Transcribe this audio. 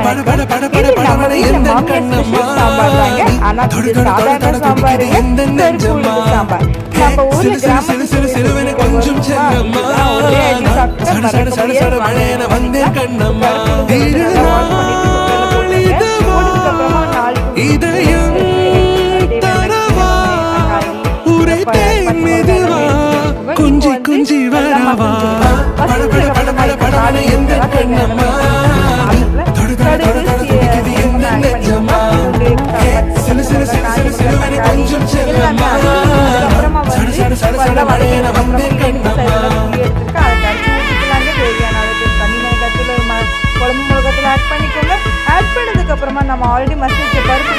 இது நம்ம வீட்டுல மாமியார் ஸ்பெஷல் சாம்பார் தாங்க. ஆனா இது சாதாரண சாம்பார் இல்ல, பருப்பு உளுந்து சாம்பார். நம்ம ஊர்ல கிராமத்துல ஒரே அடி சாப்பிட்டா மறக்க முடியாது. குஞ்சி குஞ்சி வரவா அப்புறமா நம்ம ஆல்ரெடி மசிச்ச பருப்பு